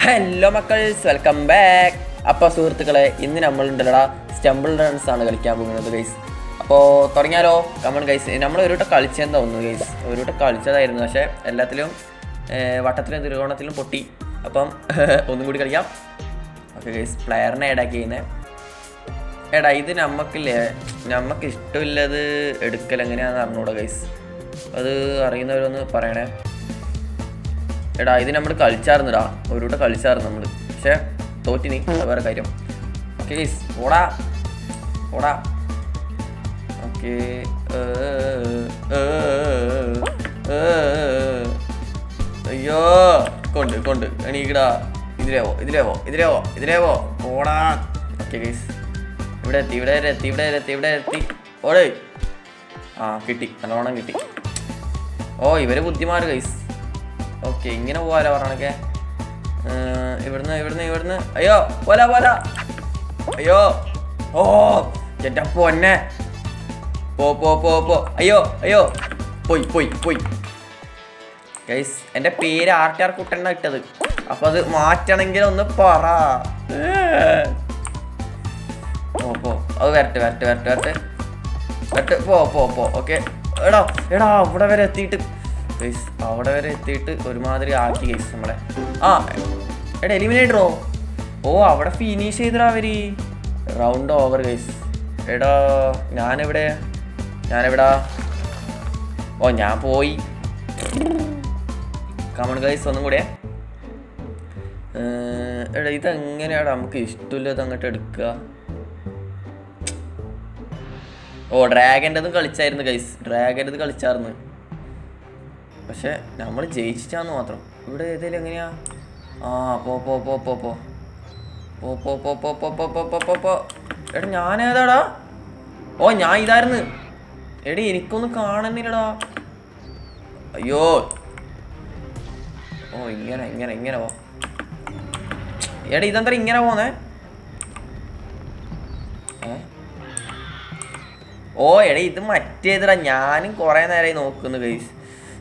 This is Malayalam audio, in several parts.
Hello മക്കൾസ്, welcome back. അപ്പോൾ സുഹൃത്തുക്കളെ, ഇന്ന് നമ്മളുണ്ടല്ലടാ സ്റ്റംബിൾ റൺസ് ആണ് കളിക്കാൻ പോകുന്നത് ഗൈസ്. അപ്പോൾ തുടങ്ങിയാലോ? Come on guys. നമ്മൾ ഒരു വട്ടം കളിച്ചെന്ന് തോന്നുന്നു ഗൈസ്. ഒരു വട്ടം കളിച്ചതായിരുന്നു, പക്ഷേ എല്ലാത്തിലും വട്ടത്തിലും ത്രികോണത്തിലും പൊട്ടി. അപ്പം ഒന്നും കൂടി കളിക്കാം. ഓക്കെ ഗൈസ്, പ്ലെയറിനെ ആഡാക്കി ചെയ്യുന്നത്. എടാ ഇത് നമുക്ക് ഇഷ്ടമില്ലത് എടുക്കൽ എങ്ങനെയാണെന്ന് അറിഞ്ഞൂടാ ഗൈസ്. അത് അറിയുന്നവരൊന്ന് പറയണേ. എടാ ഇത് നമ്മൾ കളിച്ചായിരുന്നുടാ, ഒരു വട്ടം കളിച്ചായിരുന്നു നമ്മൾ, പക്ഷേ തോറ്റിനി, അത് വേറെ കാര്യം. ഓക്കെ ഗൈസ്, ഓടാ. ഓക്കെ, അയ്യോ കൊണ്ട് എണീക്കടാ. ഇതിലേവോ ഓടാ. ഓക്കെ ഗൈസ്, ഇവിടെ എത്തി. ഓടേ. കിട്ടി, നല്ലോണം കിട്ടി. ഇവര് ബുദ്ധിമാര് ഗൈസ്. ഓക്കെ, ഇങ്ങനെ പോവാലോ പറഞ്ഞൊക്കെ. ഇവിടുന്ന് അയ്യോ പോല. അയ്യോ ചേട്ടാ പൊന്നെ. പോ. അയ്യോ പോയി. ഗൈസ്, എൻ്റെ പേര് ആർ കുട്ടണ്ണ ഇട്ടത്, അപ്പം അത് മാറ്റണമെങ്കിൽ ഒന്ന് പറ. അത് വരട്ടെ. പോ. ഓക്കെ. എടാ അവിടെ വരെ എത്തിയിട്ട് ഒരുമാതിരി ആക്കി ഗൈസ് നമ്മളെ. എടാ എലിമിനേറ്ററോ? അവിടെ ഫിനിഷ് ചെയ്തടാ അവര്. Round over guys. എടാ ഞാനെവിടാ? ഞാൻ പോയി. കമൺ ഗൈസ്, ഒന്നും കൂടെ. എടാ ഇതെങ്ങനെയാടാ നമുക്ക് ഇഷ്ടമില്ലത് അങ്ങോട്ട് എടുക്കുക? ഡ്രാഗൻ്റെതും കളിച്ചായിരുന്നു ഗൈസ്. കളിച്ചായിരുന്നു, പക്ഷെ നമ്മൾ ജയിച്ചാന്ന് മാത്രം. ഇവിടെ ഏതെങ്കിലും എങ്ങനെയാ? പോ. എടാ ഞാനേതാടാ? ഞാൻ ഇതായിരുന്നു. എടി എനിക്കൊന്നും കാണുന്നില്ലടാ. അയ്യോ ഇങ്ങനെ പോ. എടാ ഇതെന്താ ഇങ്ങനെ പോന്നേ? എടാ ഇത് മറ്റേതടാ. ഞാനും കുറേ നേരമായി നോക്കുന്നു ഗൈസ്.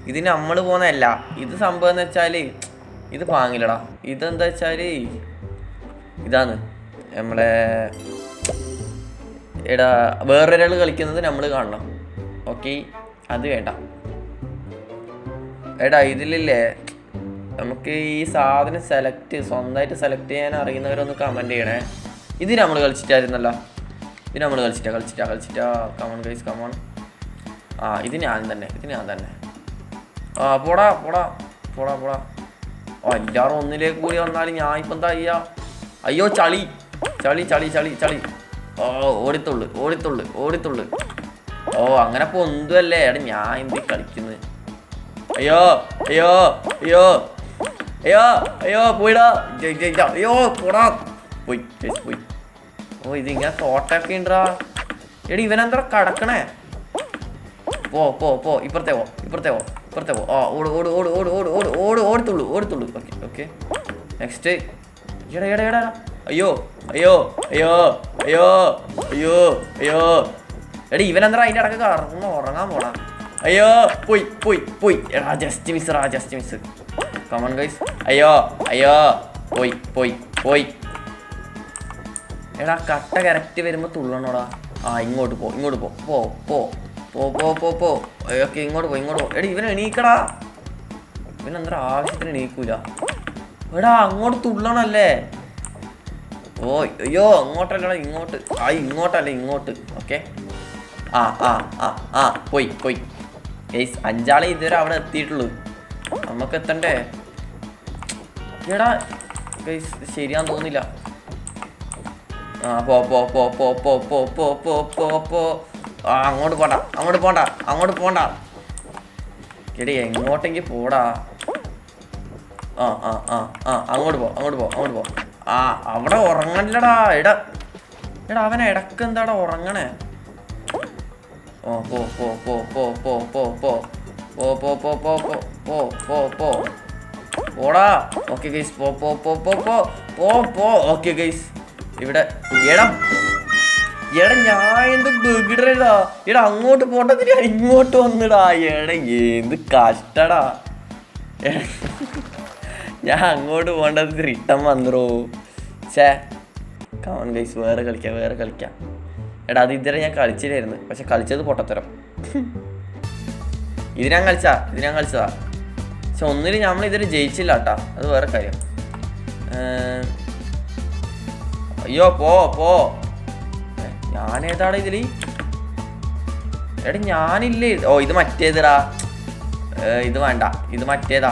ഇത് നമ്മൾ പോകുന്നതല്ല. ഇത് സംഭവം എന്ന് വെച്ചാൽ ഇത് പാങ്ങില്ലടാ. ഇതെന്താ വെച്ചാൽ ഇതാണ് നമ്മളെ. എടാ വേറൊരാൾ കളിക്കുന്നത് നമ്മൾ കാണണം. ഓക്കെ, അത് വേണ്ട. എടാ ഇതിലില്ലേ നമുക്ക് ഈ സാധനം സ്വന്തമായിട്ട് സെലക്ട് ചെയ്യാൻ അറിയുന്നവരൊന്ന് കമൻറ്റ് ചെയ്യണേ. ഇത് നമ്മൾ കളിച്ചിട്ടായിരുന്നല്ലോ. ഇത് നമ്മൾ കളിച്ചിട്ടാ. Come on guys, come on. ഇത് ഞാൻ തന്നെ. പോടാ. എല്ലാവരും ഒന്നിലേക്ക് കൂടി വന്നാലും ഞാൻ ഇപ്പം എന്താ ചെയ്യാ? അയ്യോ ചളി. ഓടിത്തുള്ളു. അങ്ങനെ പൊന്തുവല്ലേ. എടാ ഞാൻ എന്ത് കളിക്കുന്നത്? അയ്യോ പോയിടാ. അയ്യോ പോടാ. പോയി. ഇതിങ്ങനെ തോട്ടൊക്കെ ഉണ്ടടാ. എടി ഇവനെന്താ കടക്കണേ? പോ. ഇപ്പുറത്തെ പോ. ഓടുത്തുള്ളു. ഓക്കെ. നെക്സ്റ്റ്. എടാ. അയ്യോ. എടി ഇവനെന്താ അതിൻ്റെ ഇടയ്ക്ക് ഉറങ്ങാൻ പോടാ. അയ്യോ പോയി. എടാ ജസ്റ്റ് മിസ്. Come on guys. അയ്യോ പോയി. എടാ കട്ട കറക്റ്റ് വരുമ്പോൾ തുള്ളണോടാ. ഇങ്ങോട്ട് പോ. ഓക്കെ, ഇങ്ങോട്ട് പോ. എടാ ഇവൻ എണീക്കടാ. ഇവനെന്താ ആവശ്യത്തിന് എണീക്കൂല. എടാ അങ്ങോട്ട് തുള്ളണല്ലേ. അയ്യോ അങ്ങോട്ടല്ലടാ, ഇങ്ങോട്ട്. ഇങ്ങോട്ട്. ഓക്കെ. പോയി. ഗൈസ് 5 ആളെ ഇതുവരെ അവിടെ എത്തിയിട്ടുള്ളൂ. നമുക്ക് എത്തണ്ടേ? എടാ ഗൈസ് ശരിയാന്ന് തോന്നില്ല. പോ. അങ്ങോട്ട് പോണ്ട. എടി എങ്ങോട്ടെങ്കിൽ പോടാ. അങ്ങോട്ട് പോ. അവിടെ ഉറങ്ങണ്ടടാ. എടാ അവനെ ഇടക്ക് എന്താടാ ഉറങ്ങണേ? പോടാ. ഓക്കെ ഗൈസ്, പോ. ഓക്കെ ഗൈസ്, ഇവിടെ എടാ ഞാൻ എന്ത് ബഗിടടാ. എടാ അങ്ങോട്ട് പോട്ടതിന് ഇങ്ങോട്ട് വന്നിടാ. എടാ എന്ത് കഷ്ടടാ. ഞാൻ അങ്ങോട്ട് പോകേണ്ടത് റിട്ടേൺ വന്നോ. ഛേ കമൺ ഗൈസ്, വേറെ കളിക്കാം. എടാ അത് ഇതുവരെ ഞാൻ കളിച്ചില്ലായിരുന്നു, പക്ഷെ കളിച്ചത് പൊട്ടത്തരം. ഇത് ഞാൻ കളിച്ചതാ. പക്ഷെ ഒന്നിലും നമ്മൾ ഇതുവരെ ജയിച്ചില്ല കേട്ടാ, അത് വേറെ കാര്യം. അയ്യോ പോ ഞാനേതാടാ ഇതില്? എടാ ഞാനില്ലേ. ഓ ഇത് മറ്റേതാ, ഇത് വേണ്ട, ഇത് മറ്റേതാ.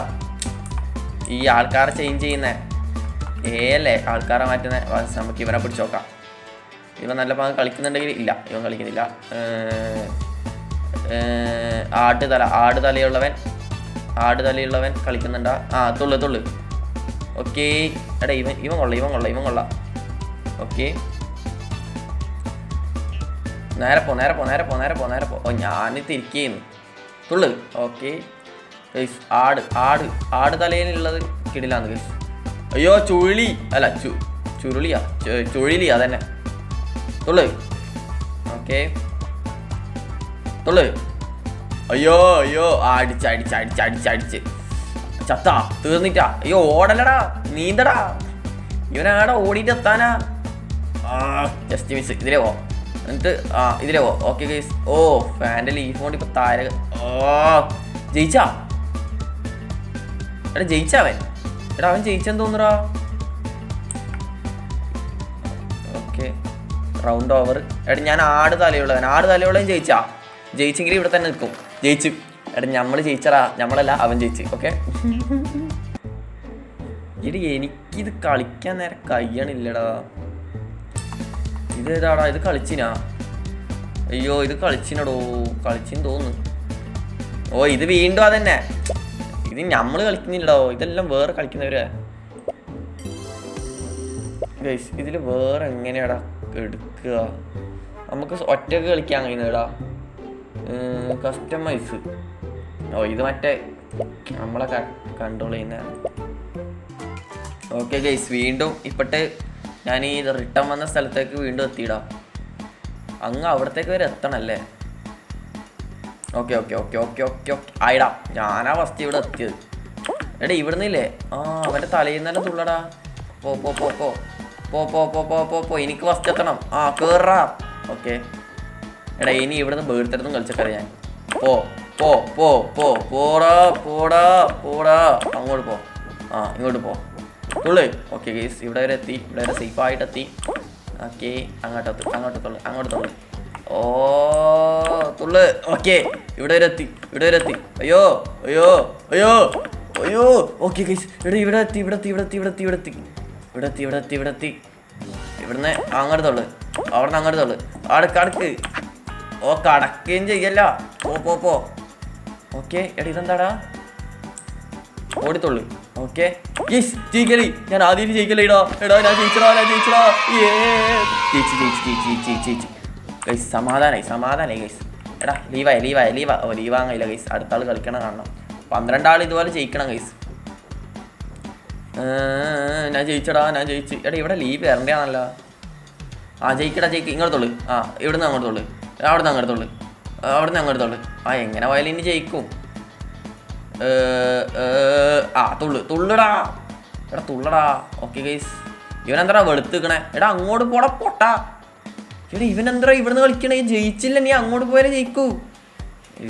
ഈ ആൾക്കാരെ ചേഞ്ച് ചെയ്യുന്ന അല്ലേ, ആൾക്കാരെ മാറ്റുന്ന. നമുക്ക് ഇവനെ പിടിച്ച് നോക്കാം. ഇവൻ നല്ല ഭാഗം കളിക്കുന്നുണ്ടെങ്കിൽ ഇല്ല, ഇവൻ കളിക്കുന്നില്ല. ആടുതലയുള്ളവൻ കളിക്കുന്നുണ്ടാ. തുള്ളു. ഓക്കെ. എടാ ഇവൻ കൊള്ളാം. ഓക്കെ നേരെ പോ. ഓ ഞാൻ തിരിക്കുന്നു. തുള്ളു. ഓക്കെ ഗൈസ്, ആട് തലയിലുള്ളത് കിടിലാന്ന് ഗൈസ്. അയ്യോ ചുഴി അല്ല ചുഴലി അതന്നെ. തുള്ളു. ഓക്കെ തുള്ളു. അയ്യോ അടിച്ച് ചത്താ തീർന്നിട്ടാ. അയ്യോ ഓടലടാ, നീന്തടാ. ഇവനാടാ ഓടിയിട്ട് എത്താനാ. Just miss. ഇതിലേ പോ, എന്നിട്ട് ഇതിലേ പോ. Okay guys. ഓ ഫാൻ്റെ ലീഫ് കൊണ്ട് ഇപ്പൊ താര. ജയിച്ചാ അവൻ ജയിച്ചെന്ന് തോന്നുറാ. Okay round over. എടാ ഞാൻ ആട് തലയുള്ളവൻ ജയിച്ചെങ്കിൽ ഇവിടെ തന്നെ നിൽക്കും. ജയിച്ചു. എടാ നമ്മൾ ജയിച്ചടാ, നമ്മളല്ല അവൻ ജയിച്ചു. ഓക്കെ എനിക്കിത് കളിക്കാൻ നേരം കഴിയണില്ലടാ. ഇതേതാടാ, ഇത് കളിച്ചിനാ? അയ്യോ ഇത് കളിച്ചിനടോ, കളിച്ചിന്ന് തോന്നുന്നു. ഓ ഇത് വീണ്ടും അതന്നെ. ഇത് നമ്മൾ കളിക്കുന്നില്ലടോ, ഇതെല്ലാം വേറെ കളിക്കുന്നവരാ ഗൈസ്. ഇതിൽ വേറെ എങ്ങനെയാടാ എടുക്കുക? നമുക്ക് ഒറ്റക്ക് കളിക്കാൻ കഴിയുന്നടാ. കസ്റ്റമൈസ്. ഓ ഇത് മറ്റേ നമ്മളെ കൺട്രോൾ ചെയ്യുന്ന. ഓക്കെ ഗൈസ്, വീണ്ടും ഇപ്പോട്ട് ഞാൻ ഈ റിട്ടേൺ വന്ന സ്ഥലത്തേക്ക് വീണ്ടും എത്തിയിടാം. അങ്ങ് അവിടത്തേക്ക് വരെ എത്തണല്ലേ? ഓക്കെ ആയിടാ. ഞാനാ ഫസ്റ്റ് ഇവിടെ എത്തിയത്. എടാ ഇവിടുന്നില്ലേ? അവൻ്റെ തലയിൽ നിന്ന് തന്നെ തുള്ളടാ. പോ എനിക്ക് ഫസ്റ്റ് എത്തണം. കേറാ. ഓക്കെ എടാ ഇനി ഇവിടുന്ന് ബേർത്തരത്തും കളിച്ചേക്കാതെ ഞാൻ. പോടാ അങ്ങോട്ട് പോ. ഇങ്ങോട്ട് പോ. തുള്ളു. ഓക്കെ ഗൈസ്, ഇവിടെ വരെ എത്തി. ഇവിടെ വരെ സേഫായിട്ട് എത്തി. ഓക്കെ അങ്ങോട്ട് തുള്ളു. ഓ തുള്ളു. ഓക്കെ ഇവിടെ വരെ എത്തി. അയ്യോ ഓക്കെ ഗൈസ്. ഇവിടെ എത്തി. ഇവിടുന്ന് അങ്ങോട്ട് തുള്ളു. അവിടുന്ന് അങ്ങോട്ട് തുള്ളു. കടക്ക്. ഓ കടക്കുകയും ചെയ്യല്ല. പോ. ഓക്കെ എടാ ഇതെന്താടാ? ഓടിത്തുള്ളു. ഓക്കെ ജയിക്കലി. ഞാൻ ആദ്യം ജയിക്കലേടാ. എടാ ഞാൻ ജയിച്ചടാ. ജയിച്ചു ഗൈസ്. സമാധാനായി ഗൈസ്. എടാ ലീവാ. ഓ ലീവാങ്ങില്ല ഗൈസ്. അടുത്ത ആൾ കളിക്കണം കാണണം. 12 ആൾ ഇതുപോലെ ജയിക്കണം ഗൈസ്. ഞാൻ ജയിച്ചു. എടാ ഇവിടെ ലീവ് വരണ്ടാണല്ലോ. ജയിക്കടാ. ഇങ്ങോട്ട് തുള്ളു. ഇവിടുന്ന് അങ്ങോട്ട് തുള്ളു. അവിടുന്ന് അങ്ങോട്ട് തുള്ളു. എങ്ങനെ പോയാലും ഇനി ജയിക്കും. തുള്ളടാ. എടാ തുള്ളടാ. ഓക്കെ ഗൈസ്, ഇവനെന്താ വെളുത്തിക്കണേ? എടാ അങ്ങോട്ട് പൊട്ടാ. എടാ ഇവനെന്താ ഇവിടുന്ന് കളിക്കണേ? ജയിച്ചില്ല, നീ അങ്ങോട്ട് പോയാലേ ജയിക്കൂ.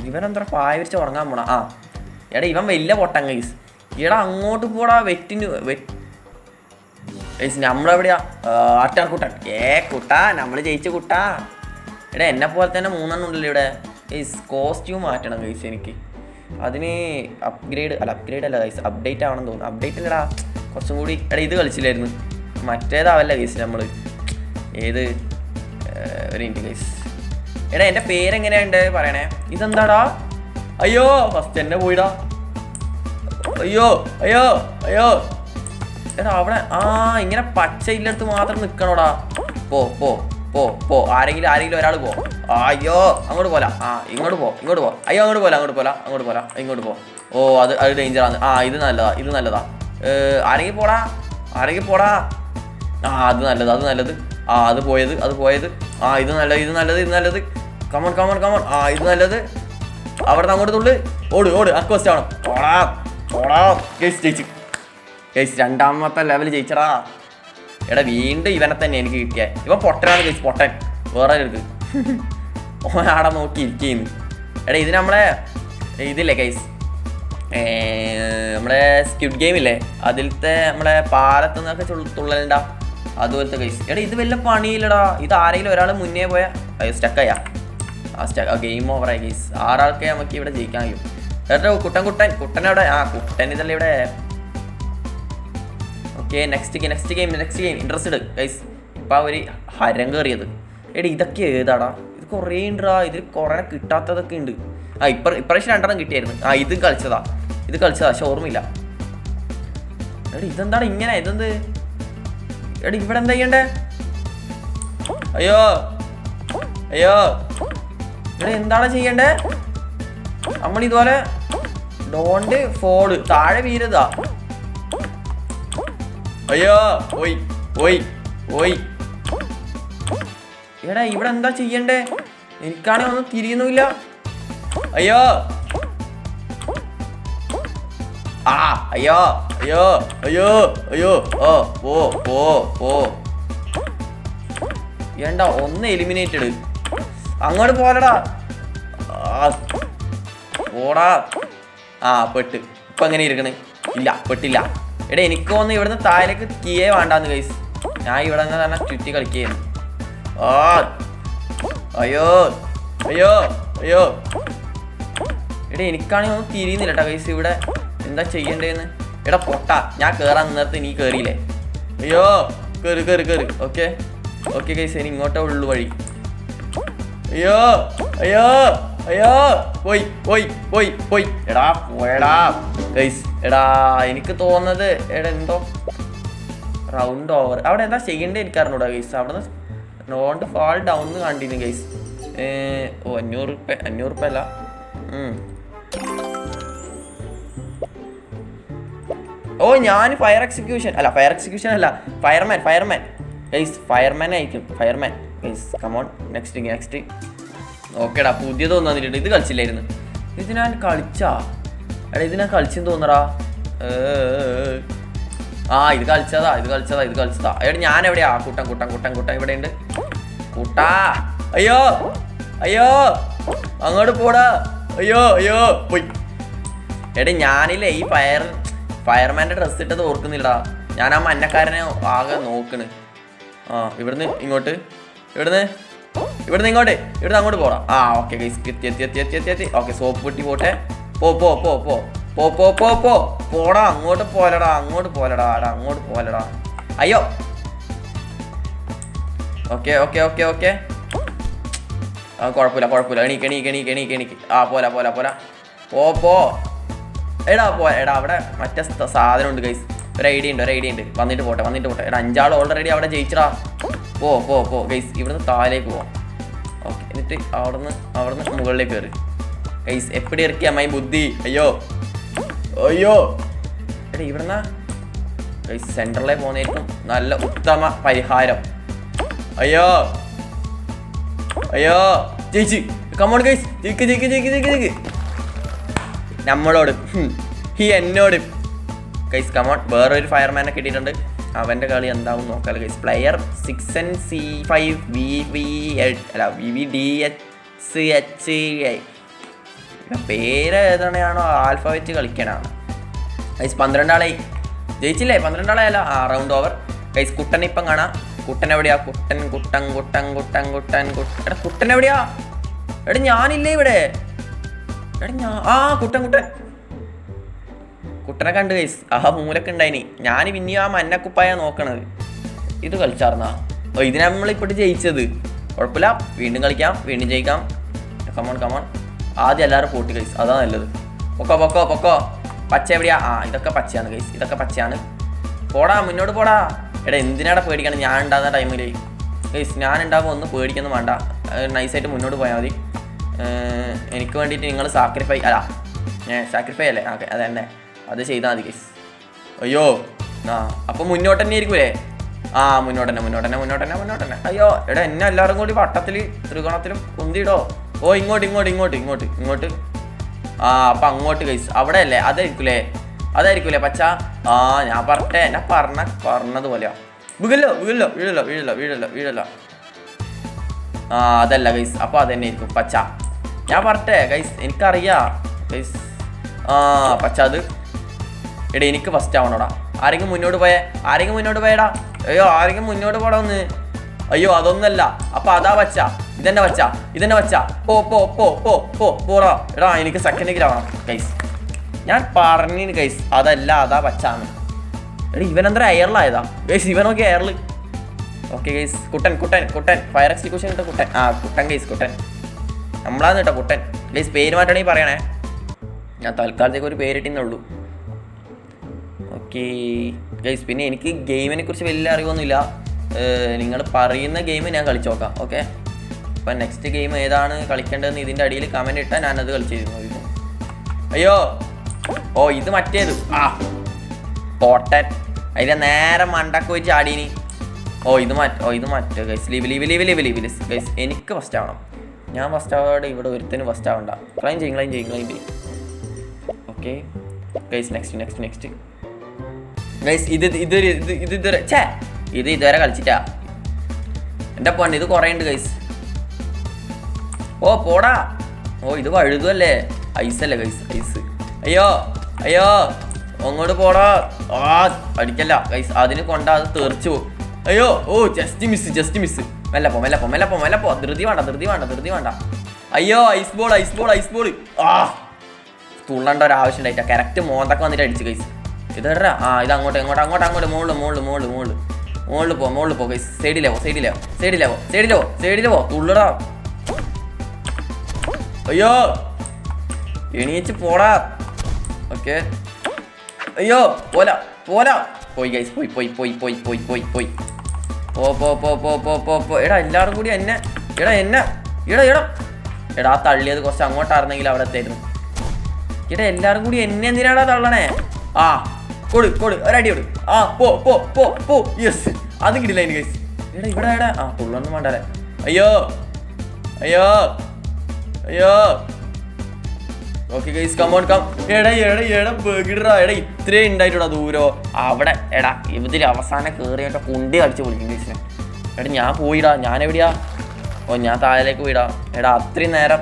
ഇവനെന്താ പായ വിരിച്ച് ഉറങ്ങാൻ പോണ? എടാ ഇവൻ വലിയ പൊട്ടൻ ഗൈസ്. എടാ അങ്ങോട്ട് പോടാ. ഗൈസ് നമ്മളെവിടെയാ? അട്ടാർക്കുട്ടൻ. കുട്ടാ നമ്മൾ ജയിച്ച കുട്ടാ. എടാ എന്നെ പോലെ തന്നെ 3 എണ്ണം ഉണ്ടല്ലോ ഇവിടെ. ഗൈസ് കോസ്റ്റ്യൂം മാറ്റണം ഗൈസ് എനിക്ക്. അതിന് അപ്ഗ്രേഡ് അല്ല ഗൈസ്, അപ്ഡേറ്റ് ആവണമെന്ന് തോന്നുന്നു. അപ്ഡേറ്റ് അല്ലടാ, കുറച്ചും കൂടി. എടാ ഇത് കളിച്ചില്ലായിരുന്നു, മറ്റേതാവല്ല ഗൈസ്. നമ്മൾ ഏത് ഒരു മിനിറ്റ് ഗൈസ്. എടാ എൻ്റെ പേരെങ്ങനെയുണ്ട് പറയണേ. ഇതെന്താടാ? അയ്യോ ഫസ്റ്റ് എന്നെ പോയിടാ. അയ്യോ എടാ അവിടെ ഇങ്ങനെ പച്ച ഇല്ലടുത്ത് മാത്രം നിൽക്കണോടാ. പോ ആരെങ്കിലും ഒരാൾ പോ. അയ്യോ അങ്ങോട്ട് പോല. ഇങ്ങോട്ട് പോ. അയ്യോ അങ്ങോട്ട് പോല. ഇങ്ങോട്ട് പോ. ഓ അത് ഡേഞ്ചറാണ്. ഇത് നല്ലതാ. ആരെങ്കിലും പോടാ. അത് നല്ലത്. അത് പോയത്. ഇത് നല്ലത്. കമോൺ. ഇത് നല്ലത്. അവിടെ നിന്ന് അങ്ങോട്ട് തുള്ളു. ഓട് അക്വസ്റ്റ് ആവണം. പോടാ. ജയിച്ചു. ഗൈസ് രണ്ടാമത്തെ ലെവൽ ജയിച്ചടാ. എടാ വീണ്ടും ഇവനെ തന്നെ എനിക്ക് കിട്ടിയ. ഇവൻ പൊട്ടനാണ് ഗൈസ്, പൊട്ടൻ. വേറെ എടുക്ക് ഓനാടെ നോക്കി ഇരിക്കുന്നു. എടാ ഇത് നമ്മളെ ഇതില്ലേ ഗൈസ്, നമ്മളെ സ്ക്വിഡ് ഗെയിം ഇല്ലേ, അതിലത്തെ നമ്മളെ പാലത്തു നിന്നൊക്കെ തുള്ളലുണ്ടാ അതുപോലത്തെ ഗൈസ്. എടാ ഇത് വല്ല പണിയില്ലടാ. ഇത് ആരെങ്കിലും ഒരാൾ മുന്നേ പോയാൽ സ്റ്റക്കായ ഗെയിം ഓവറായി ഗൈസ്. 6 ആൾക്കേ നമുക്ക് ഇവിടെ ജയിക്കാൻ കഴിയും. കേട്ടോ കുട്ടനവിടെ കുട്ടൻ ഇതല്ലേ ഇവിടെ. Okay next game interested guys. ഇപ്പം ഒരു ഹരം കയറിയത്. എടാ ഇതൊക്കെ ഏതാടാ? ഇത് കുറേ ഉണ്ടാ. ഇതിൽ കുറേ കിട്ടാത്തതൊക്കെ ഉണ്ട്. ഇപ്രാവശ്യം 2 എണ്ണം കിട്ടിയായിരുന്നു. ഇത് കളിച്ചതാ പക്ഷെ ഓർമ്മയില്ല. എടാ ഇതെന്താണ് ഇങ്ങനെ? ഇതെന്ത്? എടാ ഇവിടെ എന്താ ചെയ്യണ്ടേ? അയ്യോ എടാ എന്താണ് ചെയ്യണ്ടേ? നമ്മളിതുപോലെ ഡോണ്ട് ഫോള് താഴെ വീരതാ. അയ്യോ ഓയ് എടാ ഇവിടെ എന്താ ചെയ്യണ്ടേ? എനിക്കാണെങ്കിൽ ഒന്നും തിരിയുന്നില്ല. അയ്യോ ഏണ്ട ഒന്ന് എലിമിനേറ്റഡ്. അങ്ങോട്ട് പോലടാ. ഓടാ. പെട്ട്. ഇപ്പൊ എങ്ങനെ ഇരിക്കണ്? ഇല്ല പെട്ടില്ല. എടാ എനിക്ക് തോന്നുന്നു ഇവിടുന്ന് താഴേക്ക് കീയേ വേണ്ടാന്ന് ഗൈസ്. ഞാൻ ഇവിടെ തന്നെ ചുറ്റി കളിക്കുകയായിരുന്നു. അയ്യോ എടാ എനിക്കാണെങ്കിൽ ഒന്നും തിരിയുന്നില്ല കേട്ടോ ഗൈസ്. ഇവിടെ എന്താ ചെയ്യണ്ടേന്ന്? എടാ പൊട്ടാ, ഞാൻ കേറാൻ നിന്നിടത്ത് നീ കേറിയില്ലേ? അയ്യോ കേറ്. ഓക്കെ ഗൈസ്, ഇനി ഇങ്ങോട്ടേ ഉള്ളു വഴി. അയ്യോ പോയി. എടാ പോയടാ ഗൈസ്. എടാ എനിക്ക് തോന്നുന്നത് എന്തോ റൗണ്ട് ഓവർ. അവിടെ എന്താ ചെയ്യണ്ടേ എനിക്കറിഞ്ഞൂടാ ഗൈസ്. അവിടെ നിന്ന് നോണ്ട് ഫാൾ ഡൗൺ കണ്ടിരുന്നു ഗൈസ്. 500 റുപ്യ അല്ല. ഞാൻ ഫയർ എക്സിക്യൂഷൻ അല്ല ഫയർമാൻ ഗൈസ്. ഫയർമാൻ ആയിരിക്കും. Fireman guys. Come on next. ഓക്കേടാ പുതിയതൊന്നും വന്നിട്ടുണ്ട്. ഇത് കളിച്ചില്ലായിരുന്നു. ഇത് ഞാൻ കളിച്ചെന്ന് തോന്നടാ. ഇത് കളിച്ചതാ. എടാ ഞാൻ എവിടെയാ? കുട്ടൻ ഇവിടെ ഉണ്ട്. കുട്ടാ അയ്യോ അങ്ങോട്ട് പോടാ. അയ്യോ പോയി. എടാ ഞാനില്ലേ ഈ ഫയർമാൻ്റെ ഡ്രസ്സ് ഇട്ടത് ഓർക്കുന്നില്ലടാ. ഞാൻ ആ മഞ്ഞക്കാരനെ ആകെ നോക്കണ്. ഇവിടുന്ന് ഇങ്ങോട്ട്, ഇവിടുന്ന് ഇങ്ങോട്ട്, ഇവിടുന്ന് അങ്ങോട്ട് പോടാ. ഓക്കെ ഗൈസ് എത്തി. ഓക്കെ സോപ്പ് പൊട്ടി പോട്ടെ. പോടാ. അങ്ങോട്ട് പോലടാ. അയ്യോ ഓക്കെ കുഴപ്പമില്ല. എണീക്ക്. പോല. എടാ അവിടെ മറ്റേ സാധനം ഉണ്ട് ഗൈസ്. ഒരു ഐഡിയ ഉണ്ട്. വന്നിട്ട് പോട്ടെ. എടാ 5 ആൾ ഓൾറെഡി അവിടെ ജയിച്ചടാ. പോ ഗൈസ്. ഇവിടുന്ന് താഴേക്ക് പോവാം. ഓക്കെ എന്നിട്ട് അവിടുന്ന് മുകളിലേക്ക് കയറി ഗൈസ്. എപ്പിടി ഇറക്കിയ അമ്മായി ബുദ്ധി. അയ്യോ എടാ ഇവിടുന്ന് ഗൈസ് സെൻറ്ററിലേക്ക് പോകുന്നതായിരിക്കും നല്ല ഉത്തമ പരിഹാരം. അയ്യോ ജയിച്ച്. Come on guys. ജയിക്ക്. നമ്മളോട് എന്നോട് ഗൈസ് കമോൺ. വേറൊരു ഫയർമാനെ കിട്ടിയിട്ടുണ്ട്. അവൻ്റെ കളി എന്താവും നോക്കാമല്ലോ ഗൈസ്. Player 6NC5 VVDHCHI. പേര് ഏതാണോ ആൽഫബറ്റ് കളിക്കാനാണ് ഗൈസ്. 12 ആളായി. ജയിച്ചില്ലേ? 12 ആളായല്ല. Round over guys. കുട്ടൻ ഇപ്പം കാണാം. കുട്ടൻ എവിടെയാ? കുട്ടൻ എടാ കുട്ടൻ എവിടെയാ? എടാ ഞാനില്ലേ ഇവിടെ. കുട്ടനെ കണ്ട് ഗൈസ്. മൂലൊക്കെ ഉണ്ടായിനി. ഞാൻ പിന്നെയും ആ മഞ്ഞക്കുപ്പായ നോക്കണത്. ഇത് കളിച്ചാർന്നാ. ഇത് നമ്മളിപ്പോട്ട് ജയിച്ചത്. കുഴപ്പമില്ല, വീണ്ടും കളിക്കാം, വീണ്ടും ജയിക്കാം. കമോൺ. ആദ്യം എല്ലാവരും പോട്ടി ഗൈസ്, അതാ നല്ലത്. പൊക്കോ. പച്ച എവിടെയാ? ഇതൊക്കെ പച്ചയാണ് ഗൈസ്. പോടാ, മുന്നോട്ട് പോടാ. എടാ എന്തിനാടാ പേടിക്കണം? ഞാൻ ഉണ്ടാകുന്ന ടൈമിൽ ഗൈസ്, ഞാൻ ഉണ്ടാകുമ്പോൾ ഒന്നും പേടിക്കൊന്നും വേണ്ട. നൈസായിട്ട് മുന്നോട്ട് പോയാൽ മതി. എനിക്ക് വേണ്ടിയിട്ട് നിങ്ങൾ സാക്രിഫൈ അല്ലേ? അതന്നെ, അത് ചെയ്താൽ മതി ഗൈസ്. അയ്യോ അപ്പം മുന്നോട്ട് തന്നെ ആയിരിക്കൂലേ? മുന്നോട്ട് തന്നെ. അയ്യോ എടാ എന്നെ എല്ലാവരും കൂടി വട്ടത്തിൽ ത്രികോണത്തിലും കുന്തിയിടോ. ഇങ്ങോട്ട്. അപ്പം അങ്ങോട്ട് ഗൈസ്. അവിടെ അല്ലേ? അതായിരിക്കൂലേ? അതായിരിക്കൂലേ പച്ച? ആ ഞാൻ പറഞ്ഞതുപോലെയാ. വീഴല്ലോ വീഴല്ലോ വീഴല്ലോ വീഴല്ലോ വീഴല്ലോ വീഴല്ലോ. ആ അതല്ല ഗൈസ്, അപ്പോൾ അത് തന്നെ ആയിരിക്കും പച്ച. ഞാൻ പറഞ്ഞേ ഗൈസ്, എനിക്കറിയാം ഗൈസ്. ആ പച്ച അത്. എടാ എനിക്ക് ഫസ്റ്റ് ആവണോടാ. ആരെങ്കിലും മുന്നോട്ട് പോയടാ. അയ്യോ ആരെങ്കിലും മുന്നോട്ട് പോടാ ഒന്ന്. അയ്യോ അതൊന്നല്ല. അപ്പൊ അതാ പച്ച. ഇതെന്നെ പച്ച. പോടാ. എടാ എനിക്ക് സെക്കൻഡിലാവണം ഗൈസ്. ഞാൻ പറഞ്ഞിന് ഗൈസ്, അതല്ല അതാ പച്ചാണ്. എടാ ഇവനെന്താ എയറിലായതാ ഗൈസ്? ഇവനൊക്കെ എയറിൽ. ഓക്കെ ഗൈസ്, കുട്ടൻ ഫയർ എക്സിക്യൂഷൻ ഇട്ട കുട്ടൻ. ആ കുട്ടൻ ഗൈസ്, കുട്ടൻ നമ്മളാന്ന് കേട്ടോ കുട്ടൻ ഗൈസ്. പേര് മാറ്റണമെങ്കിൽ പറയണേ, ഞാൻ തൽക്കാലത്തേക്ക് ഒരു പേരിട്ടിന്നുള്ളൂ. ഓക്കെ ഗൈസ്, പിന്നെ എനിക്ക് ഗെയിമിനെ കുറിച്ച് വലിയ അറിവൊന്നുമില്ല. നിങ്ങൾ പറയുന്ന ഗെയിം ഞാൻ കളിച്ചു നോക്കാം. ഓക്കെ, അപ്പം നെക്സ്റ്റ് ഗെയിം ഏതാണ് കളിക്കേണ്ടതെന്ന് ഇതിൻ്റെ അടിയിൽ കമൻറ്റ് ഇട്ടാൽ ഞാനത് കളിച്ചിരുന്നു. അയ്യോ ഓ ഇത് മറ്റേത്. ആ പോട്ടൻ അതിൻ്റെ നേരെ മണ്ടക്ക് പോയി ചാടീനി. ഇത് മറ്റേ ഗൈസ്. Leave guys. എനിക്ക് ഫസ്റ്റ് ആവണം. ഞാൻ ഫസ്റ്റ് ആവാതെ ഇവിടെ ഒരുത്തിന് ഫസ്റ്റ് ആവണ്ട. ക്ലൈം ചെയ്യും. Okay guys, next guys. ഇത് ഇതുവരെ കളിച്ചിട്ടാ എൻ്റെ പൊന്നെ. ഇത് കുറേ ഉണ്ട് ഗൈസ്. ഓ പോടാ. ഇത് വഴുതുമല്ലേ? ഐസല്ലേ ഗൈസ്, ഐസ്. അയ്യോ അങ്ങോട്ട് പോടാ. അടിക്കല്ല ഗൈസ്, അതിന് കൊണ്ടാ അത് തെറിച്ചു പോകും. അയ്യോ ജസ്റ്റ് മിസ്. മെല്ലെ പോ. ധൃതി വേണ്ട. അയ്യോ ഐസ് ബോൾ. തുള്ളേണ്ട ഒരു ആവശ്യം ഉണ്ടായിട്ടാ. കറക്റ്റ് മോന്തൊക്കെ വന്നിട്ട് അടിച്ചു ഗൈസ്. ഇതെടാ. ഇത് അങ്ങോട്ട് മുകളിൽ പോ ഗൈസ്. സൈഡിലോ തുള്ളടാ. അയ്യോ എണീച്ച് പോടാ. ഓക്കെ അയ്യോ പോല പോയി ഗൈസ്. പോയി. എടാ എല്ലാവരും കൂടി എടാ തള്ളിയത് കുറച്ച് അങ്ങോട്ടായിരുന്നെങ്കിൽ അവിടെ എത്തായിരുന്നു. എടാ എല്ലാവരും കൂടി എന്നെ എന്തിനാടാ തള്ളണേ? കൊടു ഒരടി കൊടു. പോ. യെസ്, അത് കിട്ടില്ല എനിക്ക് ഗൈസ്. ഇവിടെ തുള്ളൊന്നും വേണ്ടല്ലേ. അയ്യോ ഓക്കെ ഗൈസ്, കമോൺ. എടാ ഇത്രേ ഉണ്ടായിട്ടാ ദൂരോ അവിടെ. എടാ ഇതിൽ അവസാനം കയറിയിട്ട് കുണ്ടി കളിച്ച് വിളിക്കും ഗൈസിനെ. എടാ ഞാൻ പോയിടാ. ഞാൻ എവിടെയാ? ഞാൻ താഴേക്ക് പോയിടാ. എടാ അത്രയും നേരം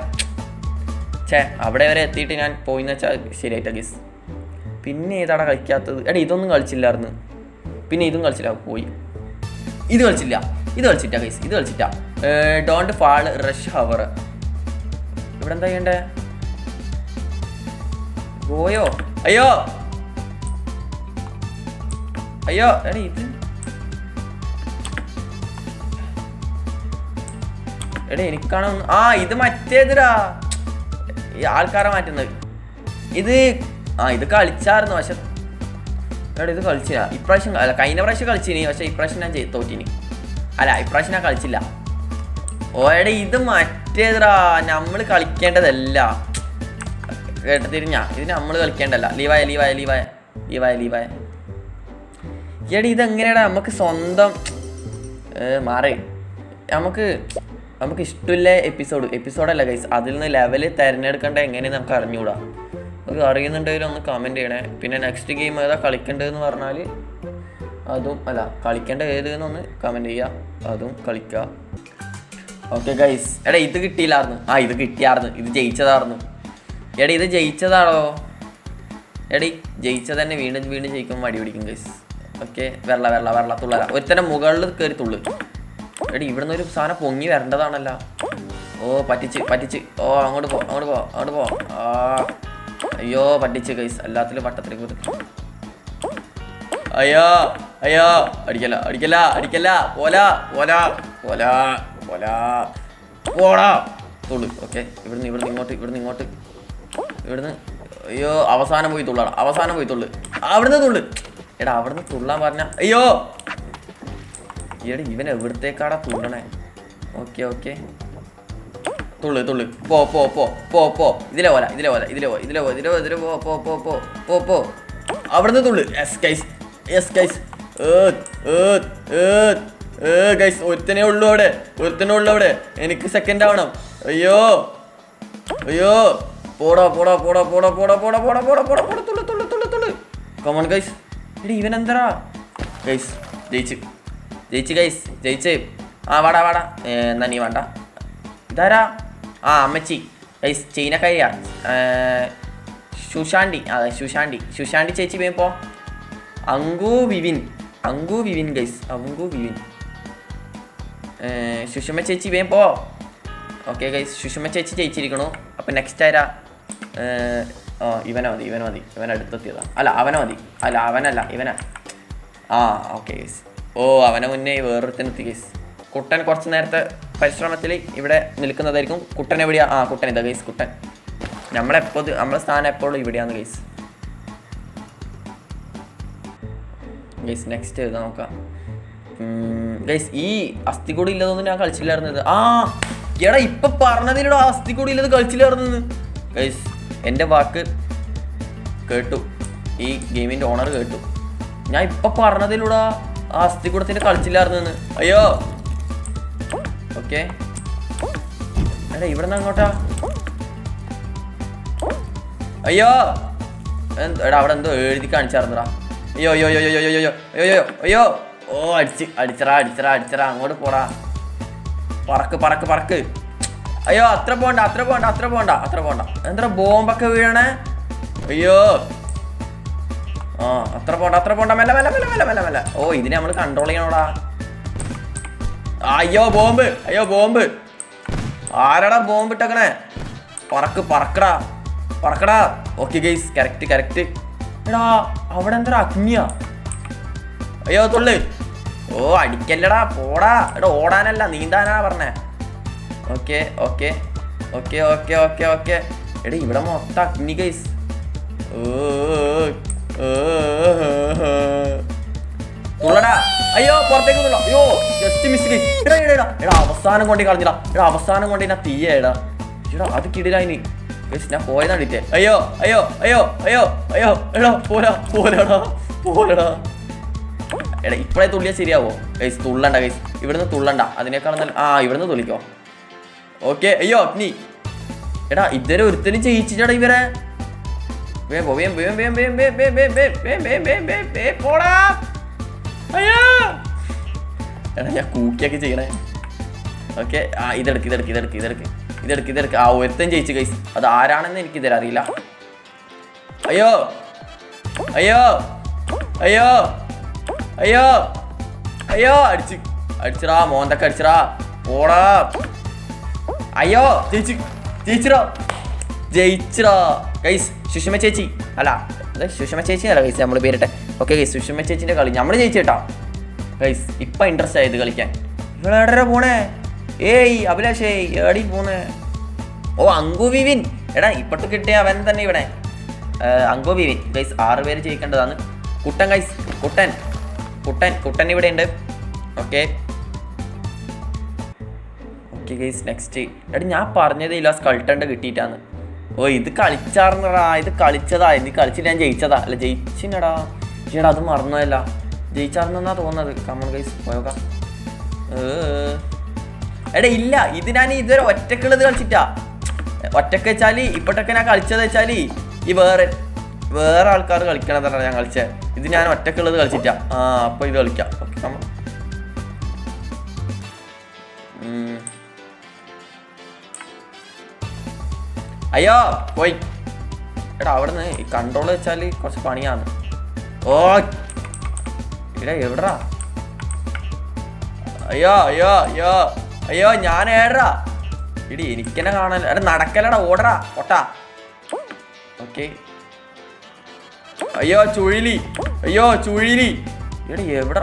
അവിടെ വരെ എത്തിയിട്ട് ഞാൻ പോയിന്ന് വെച്ചാൽ ശരിയായിട്ടാ ഗൈസ്. പിന്നെ ഏതാടാ കളിക്കാത്തത്? എടാ ഇതൊന്നും കളിച്ചില്ലായിരുന്നു. പിന്നെ ഇതും കളിച്ചില്ല. പോയി. ഇത് കളിച്ചിട്ടാ guys. Don't fall rush hour. ഇവിടെ എന്താ ചെയ്യണ്ടേ? പോയോ? അയ്യോ എടാ ഇത് എനിക്കാണോ? ഇത് മറ്റേതിടാ. ഈ ആൾക്കാരെ മാറ്റുന്നത് ഇത്. ഇത് കളിച്ചായിരുന്നു. പക്ഷെ ഇത് കളിച്ചില്ല ഇപ്രാവശ്യം. അല്ല കഴിഞ്ഞ പ്രാവശ്യം കളിച്ചിനി. പക്ഷെ ഇപ്രാവശ്യം ഞാൻ തോറ്റിനി. ഇപ്രാവശ്യം ഞാൻ കളിച്ചില്ല. ഇത് മറ്റേതിടാ. നമ്മൾ കളിക്കേണ്ടതല്ല. തിരിഞ്ഞ ഇത് നമ്മൾ കളിക്കേണ്ടല്ല. ലീവായ. ഇതെങ്ങനെയാടാ നമുക്ക് സ്വന്തം മാറി നമുക്ക് ഇഷ്ടമില്ല എപ്പിസോഡല്ല ഗൈസ്. അതിൽ നിന്ന് ലെവല് തിരഞ്ഞെടുക്കേണ്ട എങ്ങനെയെന്ന് നമുക്ക് അറിഞ്ഞുകൂടാ. നമുക്ക് അറിയുന്നുണ്ടെങ്കിൽ ഒന്ന് കമൻറ്റ് ചെയ്യണേ. പിന്നെ നെക്സ്റ്റ് ഗെയിം ഏതാ കളിക്കേണ്ടതെന്ന് പറഞ്ഞാൽ അതും കളിക്കേണ്ട ഏതെന്നൊന്ന് കമൻറ്റ് ചെയ്യുക. അതും കളിക്കുക. Okay guys. ഇത് കിട്ടിയില്ലായിരുന്നു. ഇത് കിട്ടിയായിരുന്നു. ഇത് ജയിച്ചതായിരുന്നു. ഇത് ജയിച്ചതാണോ? ജയിച്ചത് തന്നെ വീണ്ടും ജയിക്കുമ്പോൾ മടി പിടിക്കും ഗൈസ്. ഓക്കെ വെള്ള തുള്ളല. ഒരുത്തന്നെ മുകളിൽ കയറി തുള്ളു. ഇവിടുന്ന് ഒരു സാധനം പൊങ്ങി വരേണ്ടതാണല്ലോ. പറ്റിച്ച്. അങ്ങോട്ട് പോ. അയ്യോ പറ്റിച്ച് ഗൈസ്. എല്ലാത്തിലും വട്ടത്തിലേക്ക് കുത്തി. അയ്യോ അടിക്കല്ല. പോടാ തുള്ളു. ഓക്കെ ഇവിടുന്ന് ഇങ്ങോട്ട്. അയ്യോ അവസാനം പോയി തുള്ളു. അവിടുന്ന് തുള്ളു. അവിടുന്ന് തുള്ളാൻ പറഞ്ഞ. അയ്യോ ഇവൻ എവിടത്തേക്കാടാ തുള്ളണേ? ഓക്കെ തുള്ളു. പോ. ഇതിലെ പോലെ. പോ. അവിടുന്ന് തുള്ളു. Yes guys. ഗൈസ് ഒരുത്തനേ ഉള്ളൂ അവിടെ. എനിക്ക് സെക്കൻഡ് ആവണം. അയ്യോ പോടാ. Come on guys. എടി ഇവൻ എന്താ ഗൈസ്? ജയിച്ച് ഗൈസ്. ആ വാടാ എന്നാ നീ വേണ്ട. ഇതാരാ? ആ അമ്മച്ചി ഗൈസ്. ചൈനക്കാരിയാ സുശാന്തി. അതെ സുശാന്തി ചേച്ചി വേപ്പോ. അങ്കു വിവിൻ ഗൈസ്. സുഷമ ചേച്ചി വേപ്പോ. ഓക്കെ ഗൈസ്, സുഷമ ചേച്ചി ജയിച്ചിരിക്കണു. അപ്പം നെക്സ്റ്റ് ആരാ? ഇവനെ മതി. ഇവൻ അടുത്തെത്തിയതാ. അവനല്ല ഇവനാ. ആ ഓക്കെ ഗൈസ്. അവനെ മുന്നേ വേറൊരുത്തനെത്തി ഗൈസ്. കുട്ടൻ കുറച്ച് നേരത്തെ പരിശ്രമത്തിൽ ഇവിടെ നിൽക്കുന്നതായിരിക്കും. കുട്ടൻ എവിടെയാ? കുട്ടൻ ഇതാ ഗൈസ്. കുട്ടൻ നമ്മളെ സ്ഥാനം എപ്പോഴും ഇവിടെയാണ് ഗൈസ്. നെക്സ്റ്റ് എഴുതാൻ നോക്കാം ഗൈസ്. ഈ അസ്ഥികൂടി ഇല്ലതൊന്നും ഞാൻ കളിച്ചില്ലായിരുന്നത്. എടാ ഇപ്പൊ പറഞ്ഞതിലൂടെ അസ്ഥികൂടി ഇല്ലത് കളിച്ചില്ലായിരുന്നത് ഗൈസ്. എൻ്റെ വാക്ക് കേട്ടു, ഈ ഗെയിമിൻ്റെ ഓണർ കേട്ടു. ഞാൻ ഇപ്പൊ പറഞ്ഞതിലൂടെ ആ അസ്ഥികൂടത്തിൻ്റെ കളിച്ചില്ലായിരുന്നെന്ന്. അയ്യോ ഓക്കെ. എടാ ഇവിടെ നിന്ന് അങ്ങോട്ടാ? അയ്യോ എടാ അവിടെ എന്തോ എഴുതി കാണിച്ചായിരുന്നടാ. അയ്യോ അടിച്ചറാ അങ്ങോട്ട് പോടാ. പറക്ക്. അയ്യോ അത്ര പോണ്ട. എന്താ ബോംബൊക്കെ വീഴണേ? അയ്യോ അത്ര പോണ്ട. മെല്ലെ. ഇതിനെ നമ്മൾ കൺട്രോൾ ചെയ്യണോടാ. അയ്യോ ബോംബ്. ആരാടാ ബോംബ് ഇട്ടേക്കണേ? പറക്കടാ. Okay guys, correct. എടാ അവിടെ എന്താ അഗ്നിയാ? അയ്യോ തുള്ളു. അടിക്കല്ലടാ, പോടാ. എടാ ഓടാനല്ല നീന്താനാ പറഞ്ഞേ. ഓക്കെ. എടാ ഇവിടെ മൊത്തം അഗ്നി ഗൈസ്. തുള്ളടാ. അയ്യോ പുറത്തേക്ക് തുള്ള. അയ്യോ ജസ്റ്റ് മിസ് ഗൈസ്. എടാ അവസാനം കൊണ്ട് കളഞ്ഞിടാ. അവസാനം കൊണ്ട് ഞാൻ തീയടാ. അത് കിടിലായിനി ഗൈസ്. ഞാൻ പോയതാ ഡിറ്റേ. അയ്യോ എടാ പോരാടാ. എടാ ഇപ്പഴേ തുള്ളിയാ ശരിയാവോ ഗൈസ്? തുള്ളണ്ട ഗൈസ്, ഇവിടുന്ന് തുള്ളണ്ട. അതിനേക്കാളും നല്ല ഇവിടുന്ന് തുള്ളിക്കോ. ഓക്കെ. അയ്യോ അഗ്നി. എടാ ഇതുവരെ ഒരുത്തനും ജയിച്ചിട്ടാ ഇവരെ. പോടാ. അയ്യോ എടാ ഞാൻ കൂക്കിയൊക്കെ ചെയ്യണേ. ഓക്കെ ഇതെടുക്ക്. ഒരുത്തൻ ജയിച്ചു ഗൈസ്. അത് ആരാണെന്ന് എനിക്ക് ഇതുവരെ അറിയില്ല. അയ്യോ അടിച്ചടാ മോന്തൊക്കെ അടിച്ചടാ. പോടാ. അയ്യോ ജയിച്ചിടാ ഗൈസ്. സുഷമ ചേച്ചി അല്ല ഗൈസ് നമ്മൾ പേരിട്ടെ. ഓക്കെ ഗൈസ്, സുഷമ ചേച്ചിന്റെ കളി നമ്മൾ ജയിച്ചേട്ടാ ഗൈസ്. ഇപ്പൊ ഇൻട്രസ്റ്റ് ആയത് കളിക്കാൻ. ഇവിടെ പോണേ? അഭിലാഷേ എടി പോണേ? അങ്കു വിവിൻ. എടാ ഇപ്പോട്ട് കിട്ടിയ അവൻ തന്നെ ഇവിടെ. അങ്കു വിവിൻ ഗൈസ്. 6 പേര് ജയിക്കേണ്ടതാണ്. കുട്ടൻ ഗൈസ്. കുട്ടൻ ഇവിടെ ഉണ്ട്. Okay guys next. എടാ ഞാൻ പറഞ്ഞതില്ല സ്കൾട്ടണ്ട് കിട്ടിയിട്ടാണ്. ഇത് കളിച്ചാർന്നടാ. ഇത് കളിച്ചതാ. ഇത് കളിച്ചിട്ട് ഞാൻ ജയിച്ചതാ. അല്ല ജയിച്ചിനടാ. അത് മറന്നതല്ല. ജയിച്ചാർന്നാ തോന്നുന്നത്. കമൺ ഗൈസ് പോയോക്കാം. എടാ ഇല്ല, ഇത് ഞാൻ ഇതുവരെ ഒറ്റക്കുള്ളത് കളിച്ചിട്ടാ. ഒറ്റക്ക് വെച്ചാൽ ഇപ്പോഴൊക്കെ ഞാൻ കളിച്ചത് വെച്ചാൽ ഈ വേറെ ആൾക്കാർ കളിക്കണതാണ് ഞാൻ കളിച്ചത്. ഇത് ഞാൻ ഒറ്റക്കുള്ളത് കളിച്ചിട്ടാ. അപ്പൊ ഇത് കളിക്കാം. Okay come on. അയ്യോ പോയി. എടാ അവിടുന്ന് ഈ കൺട്രോൾ വെച്ചാൽ കുറച്ച് പണിയാണ്. എവിടാ? അയ്യോ ഞാൻ ഏടാ. എനിക്കെന്നെ കാണാൻ. എടാ നടക്കലടാ, ഓടടാ ഒട്ടാ. ഓക്കെ. അയ്യോ ചുഴിലി. എവിടാ?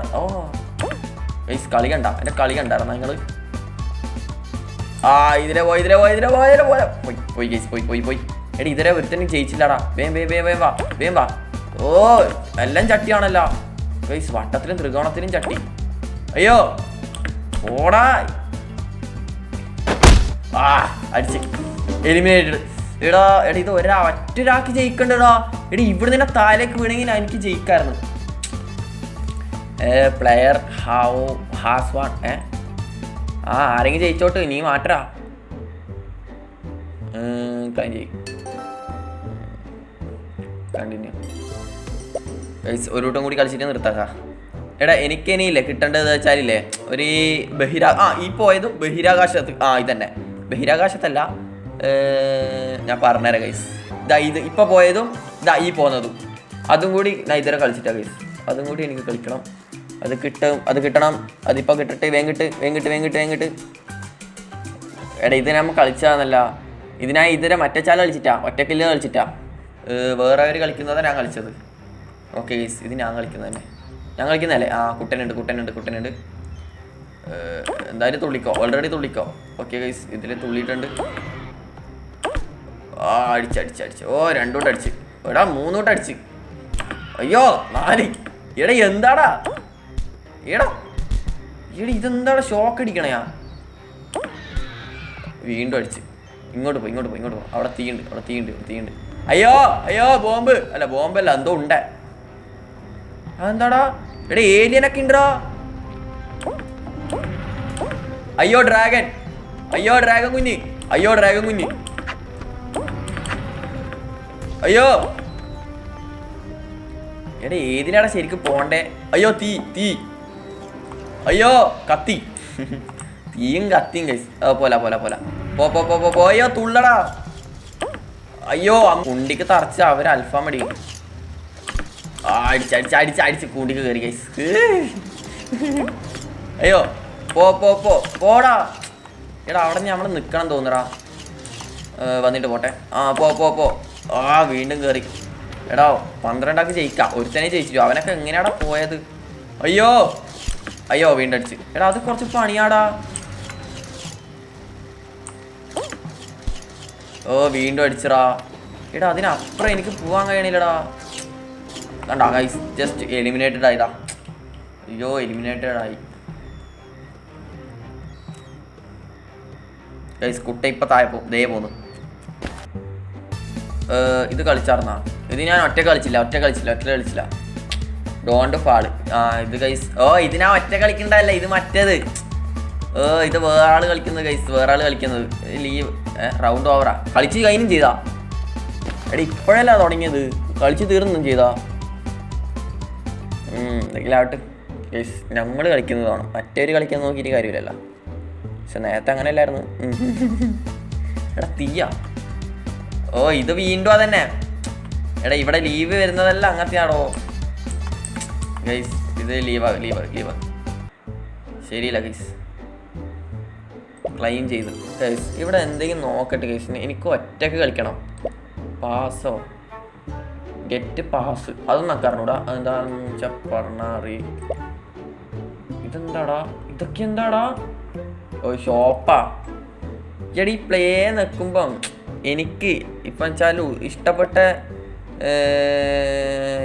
ഗൈസ് കളി കണ്ട? എൻ്റെ കളി കണ്ടായിരുന്ന നിങ്ങള്? ഇതിലെ പോയി. എടാ ഇതിലെ ഒരുത്തനും ജയിച്ചില്ലടാ. വേം വാ. എല്ലാം ചട്ടിയാണല്ലോ ഗൈസ്. വട്ടത്തിലും ത്രികോണത്തിലും ചട്ടി. അയ്യോ ഓടാ. അടിച്ച് എലിമിനേറ്റഡ്. എടാ ഇത് ഒറ്റൊരാൾക്ക് ജയിക്കണ്ടടാ. ഇവിടെ നിന്നെ താലേക്ക് വീണെങ്കിൽ എനിക്ക് ജയിക്കായിരുന്നു. Player has one. ആരെങ്കിലും ജയിച്ചോട്ട്, നീ മാറ്ററാ. കണ്ടിന്യൂ. ഗൈസ് ഒരു വട്ടം കൂടി കളിച്ചിട്ട് നിർത്താക്കാം. എടാ എനിക്കിനിയില്ലേ കിട്ടേണ്ടത് വെച്ചാലില്ലേ ഒരു ഈ പോയതും ബഹിരാകാശത്ത് ഇതന്നെ ബഹിരാകാശത്തല്ല, ഞാൻ പറഞ്ഞുതരാം ഗൈസ്. ഇത് ഇപ്പോൾ പോയതും ഈ പോകുന്നതും അതും കൂടി ഞാൻ ഇതുവരെ കളിച്ചിട്ടാണ് ഗൈസ്. അതും കൂടി എനിക്ക് കളിക്കണം. അത് കിട്ടണം. അതിപ്പോൾ കിട്ടിട്ട് വേങ്ങിട്ട്. എടാ ഇത് നമ്മൾ കളിച്ചതാന്നല്ല, ഇതിനായി ഇതുവരെ മറ്റേ ചാല കളിച്ചിട്ടാ, ഒറ്റക്കില്ല കളിച്ചിട്ടാ. വേറെ അവർ കളിക്കുന്നതാണ് ഞാൻ കളിച്ചത്. ഓക്കെ ഗൈസ്, ഇത് ഞാൻ കളിക്കുന്നത് തന്നെ. ഞാൻ കളിക്കുന്നതല്ലേ? കുട്ടനുണ്ട്. എന്തായാലും തുള്ളിക്കോ, ഓൾറെഡി തുള്ളിക്കോ. ഓക്കെ ഗൈസ്, ഇതിൽ തുള്ളിയിട്ടുണ്ട്. അടിച്ച്. ഓ 2 വട്ടം അടിച്ച്. എടാ 3 വട്ടം അടിച്ച്. അയ്യോ 4. എടാ എന്താടാ എടാ ഇതെന്താടാ ഷോക്ക് അടിക്കണയാ. വീണ്ടും അടിച്ച്. ഇങ്ങോട്ട് പോ. അവിടെ തീയുണ്ട്. അയ്യോ ബോംബല്ല എന്തോ ഉണ്ട്. അതെന്താടാ? എടാ ഏലിയനൊക്കെ ഉണ്ടോ? അയ്യോ ഡ്രാഗൺ കുഞ്ഞ്. അയ്യോ എടാ ഏതിനാടാ ശരിക്കും പോണ്ടേ? അയ്യോ തീ അയ്യോ കത്തി. തീയും കത്തിയും കൈസ്. പോല പോയോ തുള്ളടാ. അയ്യോ കുണ്ടിക്ക് തറച്ച അവര് അൽഫാം അടിക്കും. അടിച്ച് കൂണ്ടിക്ക് കയറി കൈസ്. അയ്യോ പോടാ. എടാ അവിടെ നമ്മൾ നിൽക്കണം തോന്നടാ. വന്നിട്ട് പോട്ടെ. പോ. വീണ്ടും കയറി. എടാ 12 ജയിക്കാം. ഒരുത്തനെ ജയിച്ചിട്ടു. അവനൊക്കെ എങ്ങനെയാടാ പോയത്? അയ്യോ വീണ്ടും അടിച്ച്. എടാ അത് കുറച്ച് പണിയാടാ. വീണ്ടും അടിച്ചടാ. എടാ അതിനപ്പുറം എനിക്ക് പോവാൻ കഴിയണില്ലടാ. കണ്ടാ ഗൈസ്, ജസ്റ്റ് എലിമിനേറ്റഡ് ആയിടാ. അയ്യോ എലിമിനേറ്റഡ് ആയി ഗൈസ്. കുട്ട ഇപ്പം താഴെ ദേ പോന്നു. ഇത് കളിച്ചാർന്നാ? ഇത് ഞാൻ ഒറ്റ കളിച്ചില്ല. Don't fall. ഇത് ഗൈസ്. ഇത് ഞാൻ ഒറ്റ കളിക്കണ്ടല്ല, ഇത് മറ്റേത്. ഇത് വേറെ ആള് കളിക്കുന്നത്. ലീവ് റൗണ്ട് ഓവറാ. കളിച്ച് കഴിഞ്ഞും ചെയ്താ. എടാ ഇപ്പോഴല്ല തുടങ്ങിയത്, കളിച്ച് തീർന്നും ചെയ്താ. എന്തെങ്കിലാവട്ടെ ഗൈസ്, നമ്മൾ കളിക്കുന്നതാണ്. മറ്റേവര് കളിക്കാൻ നോക്കിയിട്ട് കാര്യമില്ലല്ലോ. പക്ഷെ നേരത്തെ അങ്ങനെയല്ലായിരുന്നു. എടാ തീയാ. ഇത് വീണ്ടും അതന്നെ. എടാ ഇവിടെ ലീവ് വരുന്നതല്ല അങ്ങനത്തെയാണോ ഗൈസ്? ഇത് ലീവ് ശരിയില്ല ഗൈസ്. ക്ലെയിം ചെയ്തു ഗൈസ്. ഇവിടെ എന്തെങ്കിലും നോക്കട്ടെ ഗൈസ്. എനിക്ക് ഒറ്റക്ക് കളിക്കണം. പാസോ ഗെറ്റ് പാസ് അതൊന്നും അറിഞ്ഞൂടാ. അതെന്താണെന്ന് വെച്ചാൽ പറഞ്ഞാറി. ഇതെന്താടാ? ഇതൊക്കെ എന്താടാ? ഷോപ്പാ. എടി പ്ലേ നിൽക്കുമ്പം എനിക്ക് ഇപ്പം വെച്ചാലും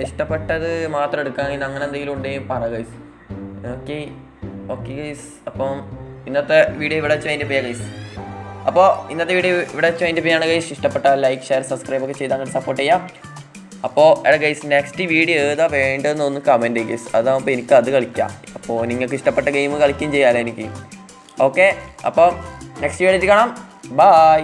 ഇഷ്ടപ്പെട്ടത് മാത്രം എടുക്കാൻ അങ്ങനെ എന്തെങ്കിലും ഉണ്ടെങ്കിൽ പറ ഗൈസ്. Okay guys. അപ്പം ഇന്നത്തെ വീഡിയോ ഇവിടെ വെച്ച് അതിൻ്റെ ഗൈസ്. അപ്പോൾ ഇന്നത്തെ വീഡിയോ ഇവിടെ വെച്ച് അതിൻ്റെ പേയാണ് ഗൈസ്. ഇഷ്ടപ്പെട്ട ലൈക്ക് ഷെയർ സബ്സ്ക്രൈബ് ഒക്കെ ചെയ്ത് അങ്ങനെ സപ്പോർട്ട് ചെയ്യാം. അപ്പോൾ ഗൈസ് നെക്സ്റ്റ് വീഡിയോ ഏതാ വേണ്ടതെന്ന് ഒന്ന് കമൻറ്റ് ചെയ്യുക ഗൈസ്. അതാകുമ്പോൾ എനിക്ക് അത് കളിക്കാം. അപ്പോൾ നിങ്ങൾക്ക് ഇഷ്ടപ്പെട്ട ഗെയിം കളിക്കുകയും ചെയ്യാമല്ലോ എനിക്ക്. ഓക്കെ, അപ്പോൾ നെക്സ്റ്റ് വീഡിയോയിൽ കാണാം. ബൈ.